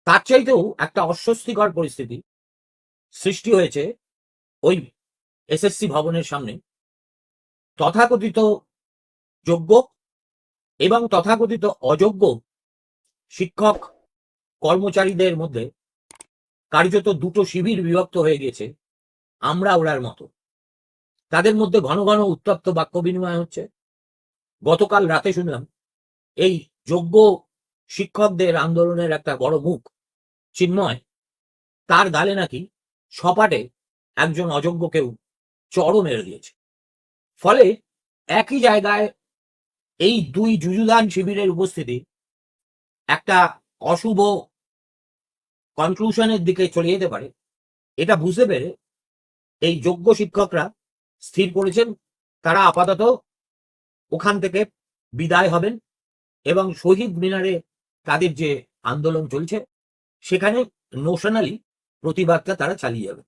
তার চাইতেও একটা অস্বস্তিকর পরিস্থিতি সৃষ্টি হয়েছে ওই এসএসসি ভবনের সামনে। তথাকথিত যোগ্য এবং তথাকথিত অযোগ্য শিক্ষক কর্মচারীদের মধ্যে কার্যত দুটো শিবির বিভক্ত হয়ে গেছে, আমরা ওরার মতো। তাদের মধ্যে ঘন ঘন উত্তপ্ত বাক্য বিনিময় হচ্ছে। গতকাল রাতে শুনলাম এই যোগ্য শিক্ষকদের আন্দোলনের একটা বড় মুখ চিন্ময়, তার গালে নাকি সপাটে একজন অযোগ্যকেও চড়ও মেরে দিয়েছে। ফলে একই জায়গায় এই দুই যুযুধান শিবিরের উপস্থিতি একটা অশুভ কনক্লুশনের দিকে চলে যেতে পারে। এটা বুঝতে পেরে এই যোগ্য শিক্ষকরা স্থির করেছেন তারা আপাতত ওখান থেকে বিদায় হবেন এবং শহীদ মিনারে তাদের যে আন্দোলন চলছে সেখানে নোশনালি প্রতিবাদটা তারা চালিয়ে যাবে।